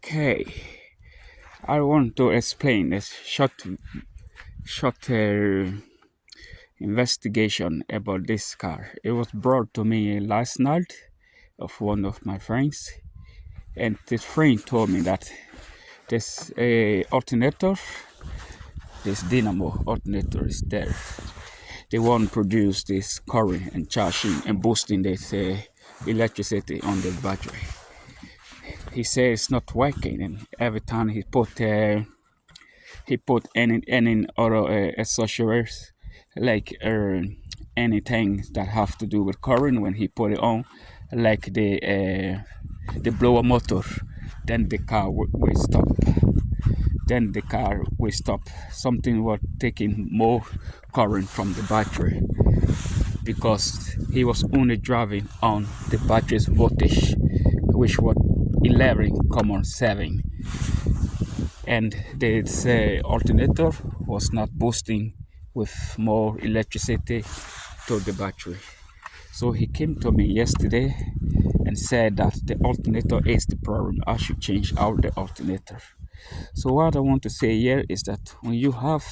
Okay, I want to explain this short investigation about this car. It was brought to me last night of one of my friends, and this friend told me that this alternator, this dynamo alternator is there. The one produce this current and charging and boosting this electricity on the battery. He says it's not working, and every time he put any other accessories like anything that have to do with current when he put it on, like the blower motor, then the car will stop. Then the car will stop. Something was taking more current from the battery because he was only driving on the battery's voltage, which was 11,7, and this alternator was not boosting with more electricity to the battery. So he came to me yesterday and said that the alternator is the problem. I should change out the alternator. So what I want to say here is that when you have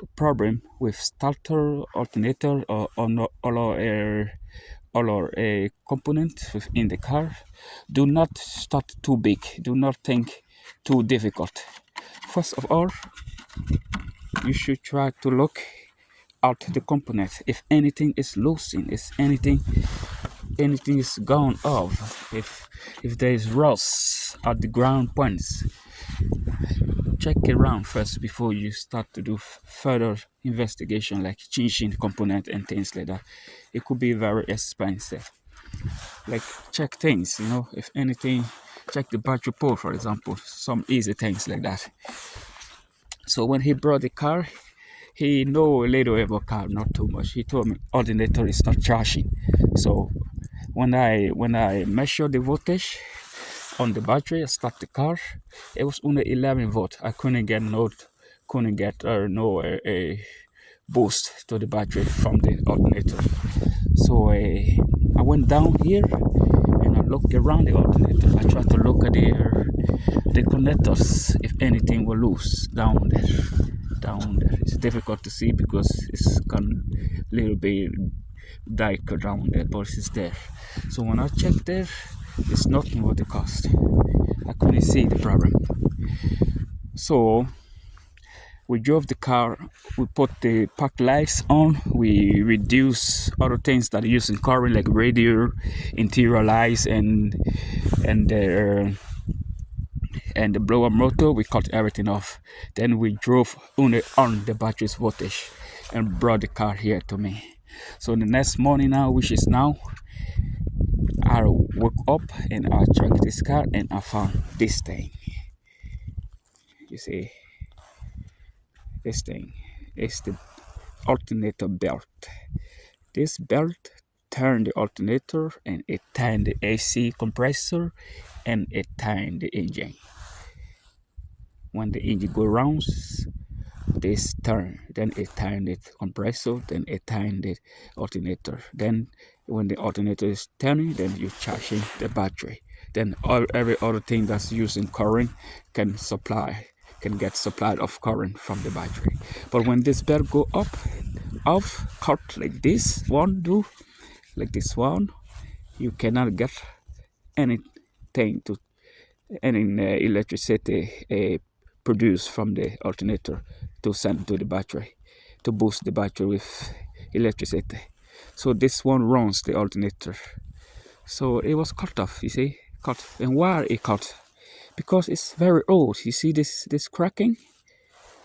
a problem with starter, alternator, or a component within the car, do not start too big. Do not think too difficult. First of all, you should try to look out the components. If anything is loosened, if anything is gone off, if there is rust at the ground points, check it around first before you start to do further investigation like changing the component and things like that. It could be very expensive. Like check things, if anything, check the battery port, for example, some easy things like that. So when he brought the car, he know a little about car, not too much. He told me alternator is not charging. So when I measured the voltage on the battery, I start the car, it was only 11 volt. I couldn't get no boost to the battery from the alternator. So I went down here and I looked around the alternator. I tried to look at the connectors, if anything were loose down there. It's difficult to see because it's got a little bit darker down there, but it's there. So when I checked there, it's nothing what the cost. I couldn't see the problem. So we drove the car, we put the park lights on, we reduce other things that are using current like radio, interior lights, and the blower motor. We cut everything off. Then we drove only on the battery's voltage and brought the car here to me. So the next morning now, which is now, I woke up and I checked this car and I found this thing. You see, this thing is the alternator belt. This belt turned the alternator and it turned the AC compressor and it turned the engine. When the engine goes round, this turn, then it turned the compressor, then it turned the alternator. Then when the alternator is turning, then you're charging the battery. Then every other thing that's using current can get supplied of current from the battery. But when this belt go up, off, cut like this one do, like this one, you cannot get anything to any electricity produced from the alternator to send to the battery, to boost the battery with electricity. So this one runs the alternator. So it was cut off, you see, cut. And why it cut? Because it's very old. You see this cracking?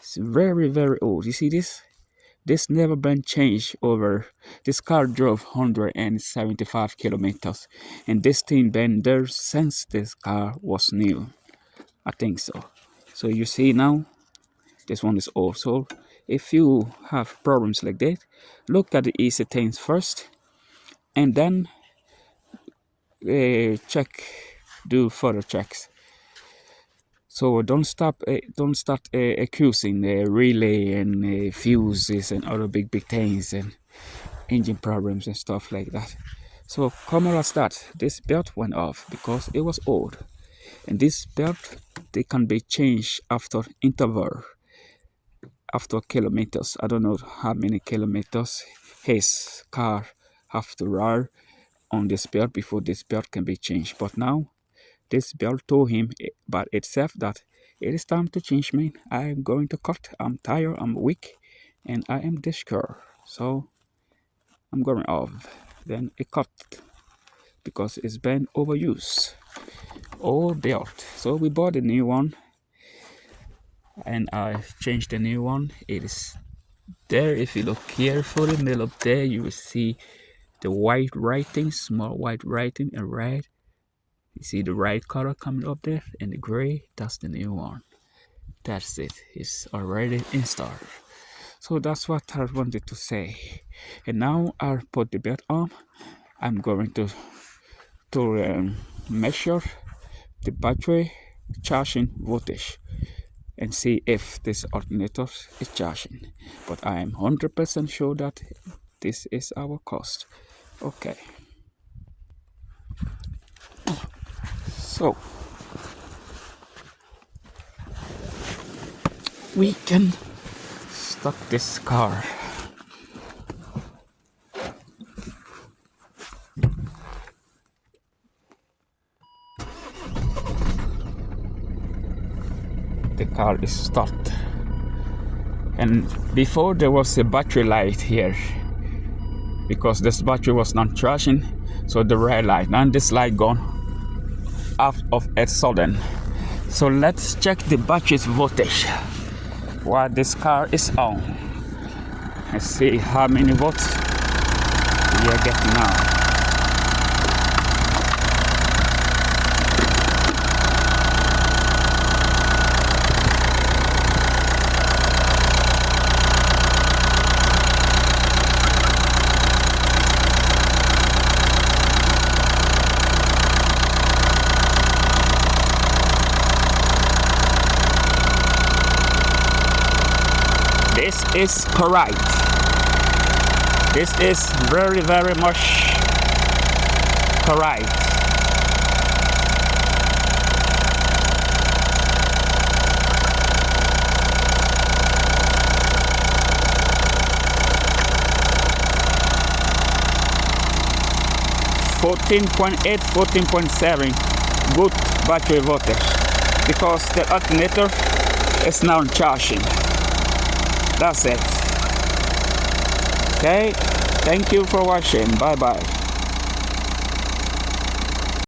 It's very, very old. You see this? This never been changed over. This car drove 175 kilometers, and this thing been there since this car was new. I think so. So you see now, this one is old. So if you have problems like that, look at the easy things first, and then do further checks. So don't start accusing the relay and fuses and other big things and engine problems and stuff like that. So come as that, this belt went off because it was old. And this belt, they can be changed after interval, after kilometers. I don't know how many kilometers his car have to ride on this belt before this belt can be changed. But now this belt told him by itself that it is time to change, man. I am going to cut. I'm tired, I'm weak, and I am discouraged. So I'm going off. Then it cut because it's been overused. Old belt. So we bought a new one and I changed the new one. It is there. If you look carefully, middle up there, you will see the white writing, small white writing, and red. You see the red color coming up there, and the gray. That's the new one. That's it. It's already installed. So that's what I wanted to say. And now I'll put the belt on. I'm going to measure the battery charging voltage and see if this alternator is charging. But I am 100% sure that this is our cost. Okay. So we can start this car. The car is started. And before there was a battery light here because this battery was not charging, so the red light. Now this light gone out of a sudden. So let's check the battery's voltage while this car is on and see how many volts we are getting now. This is correct. This is very, very much correct. (14.8, 14.7) good battery voltage because the alternator is now charging. That's it. Okay, thank you for watching. Bye bye.